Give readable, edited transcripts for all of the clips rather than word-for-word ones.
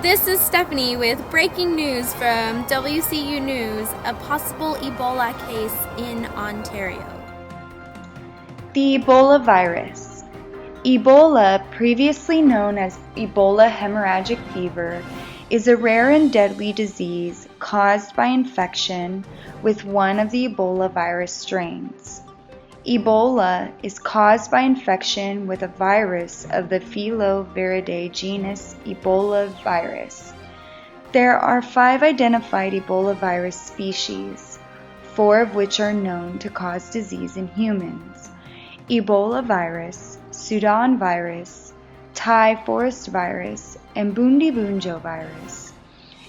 This is Stephanie with breaking news from WCU News, a possible Ebola case in Ontario. The Ebola virus. Ebola, previously known as Ebola hemorrhagic fever, is a rare and deadly disease caused by infection with one of the Ebola virus strains. Ebola is caused by infection with a virus of the Filoviridae genus Ebola virus. There are 5 identified Ebola virus species, 4 of which are known to cause disease in humans: Ebola virus, Sudan virus, Thai forest virus, and Bundibugyo virus.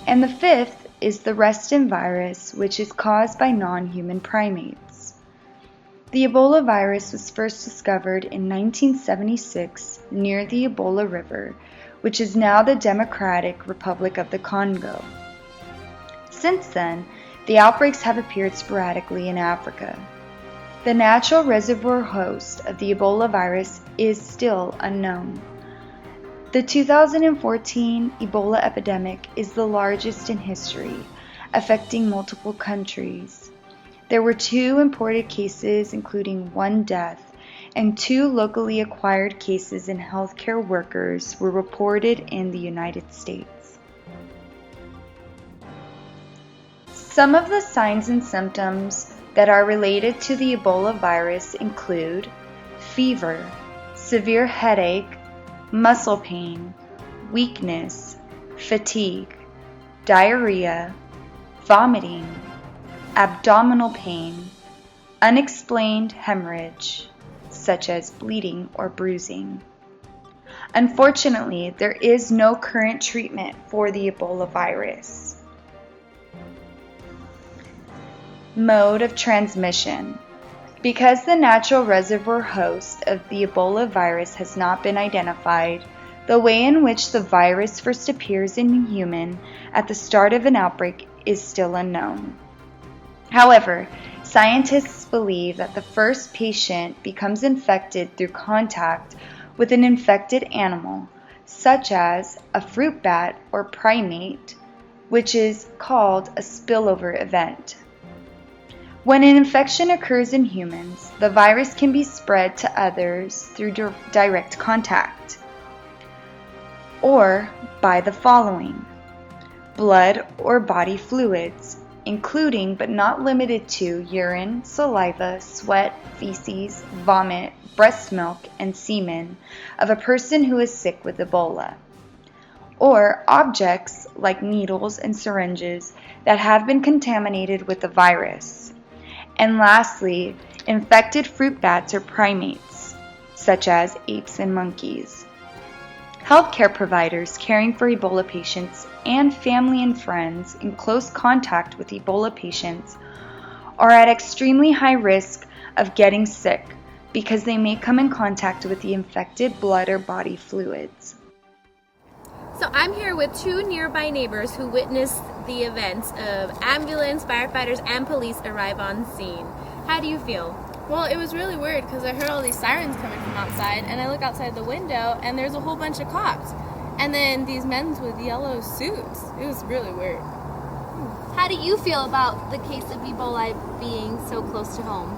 And the 5th is the Reston virus, which is caused by non-human primates. The Ebola virus was first discovered in 1976 near the Ebola River, which is now the Democratic Republic of the Congo. Since then, the outbreaks have appeared sporadically in Africa. The natural reservoir host of the Ebola virus is still unknown. The 2014 Ebola epidemic is the largest in history, affecting multiple countries. There were 2 imported cases, including 1 death, and 2 locally acquired cases in healthcare workers were reported in the United States. Some of the signs and symptoms that are related to the Ebola virus include fever, severe headache, muscle pain, weakness, fatigue, diarrhea, vomiting, abdominal pain, unexplained hemorrhage, such as bleeding or bruising. Unfortunately, there is no current treatment for the Ebola virus. Mode of transmission. Because the natural reservoir host of the Ebola virus has not been identified, the way in which the virus first appears in a human at the start of an outbreak is still unknown. However, scientists believe that the first patient becomes infected through contact with an infected animal, such as a fruit bat or primate, which is called a spillover event. When an infection occurs in humans, the virus can be spread to others through direct contact, or by the following: blood or body fluids, including but not limited to urine, saliva, sweat, feces, vomit, breast milk, and semen of a person who is sick with Ebola, or objects like needles and syringes that have been contaminated with the virus. And lastly, infected fruit bats or primates, such as apes and monkeys. Healthcare providers caring for Ebola patients and family and friends in close contact with Ebola patients are at extremely high risk of getting sick because they may come in contact with the infected blood or body fluids. So I'm here with 2 nearby neighbors who witnessed the events of ambulance, firefighters, and police arrive on scene. How do you feel? Well, it was really weird because I heard all these sirens coming from outside, and I look outside the window, and there's a whole bunch of cops. And then these men with yellow suits. It was really weird. How do you feel about the case of Ebola being so close to home?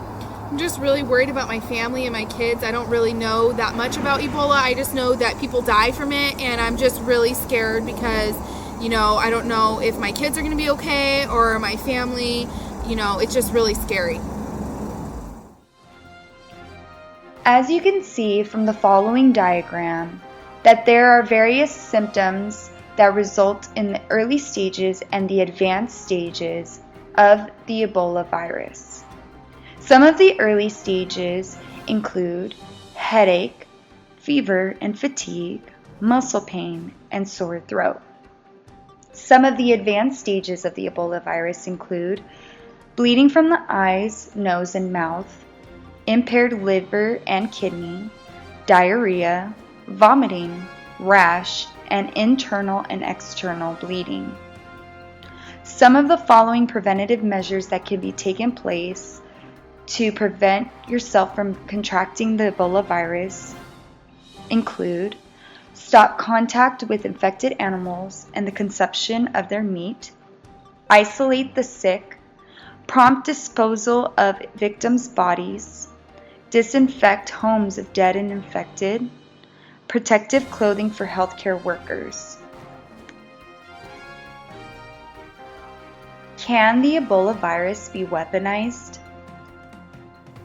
I'm just really worried about my family and my kids. I don't really know that much about Ebola. I just know that people die from it, and I'm just really scared because, I don't know if my kids are going to be okay or my family. It's just really scary. As you can see from the following diagram, that there are various symptoms that result in the early stages and the advanced stages of the Ebola virus. Some of the early stages include headache, fever and fatigue, muscle pain, and sore throat. Some of the advanced stages of the Ebola virus include bleeding from the eyes, nose, and mouth, impaired liver and kidney, diarrhea, vomiting, rash, and internal and external bleeding. Some of the following preventative measures that can be taken place to prevent yourself from contracting the Ebola virus include stop contact with infected animals and the consumption of their meat, isolate the sick, prompt disposal of victims' bodies, disinfect homes of dead and infected, protective clothing for healthcare workers. Can the Ebola virus be weaponized?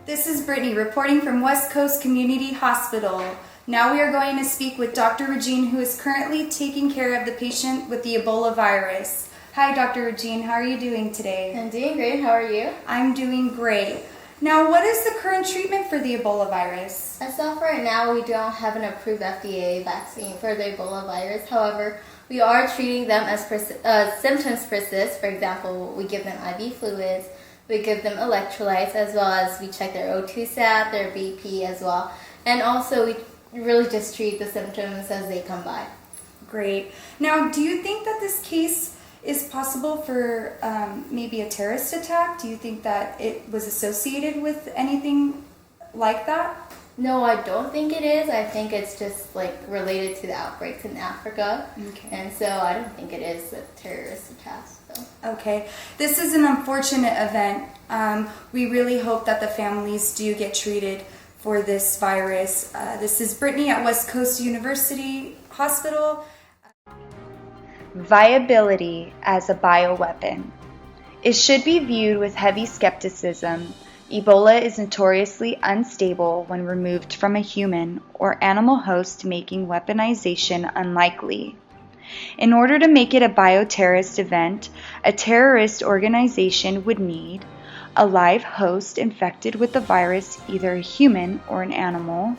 This is Brittany reporting from West Coast Community Hospital. Now we are going to speak with Dr. Regine, who is currently taking care of the patient with the Ebola virus. Hi, Dr. Regine. How are you doing today? I'm doing great. How are you? I'm doing great. Now, what is the current treatment for the Ebola virus? As of right now, we don't have an approved FDA vaccine for the Ebola virus. However, we are treating them as symptoms persist. For example, we give them IV fluids, we give them electrolytes, as well as we check their O2 sat, their BP as well. And also, we really just treat the symptoms as they come by. Great. Now, do you think that this case is possible for maybe a terrorist attack? Do you think that it was associated with anything like that? No, I don't think it is. I think it's just like related to the outbreaks in Africa. Okay. And so I don't think it is a terrorist attack. So. Okay. This is an unfortunate event. We really hope that the families do get treated for this virus. This is Brittany at West Coast University Hospital. Viability as a bioweapon. It should be viewed with heavy skepticism. Ebola is notoriously unstable when removed from a human or animal host, making weaponization unlikely. In order to make it a bioterrorist event, a terrorist organization would need a live host infected with the virus, either a human or an animal.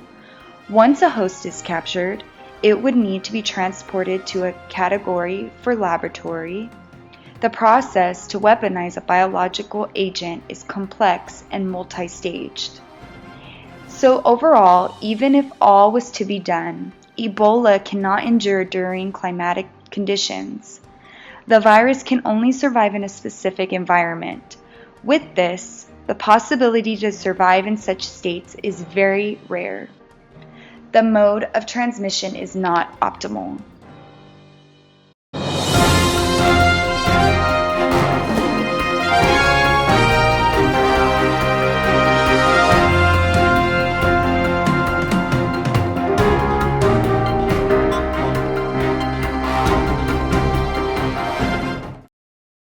Once a host is captured, it would need to be transported to a category for laboratory. The process to weaponize a biological agent is complex and multi-staged. So overall, even if all was to be done, Ebola cannot endure during climatic conditions. The virus can only survive in a specific environment. With this, the possibility to survive in such states is very rare. The mode of transmission is not optimal.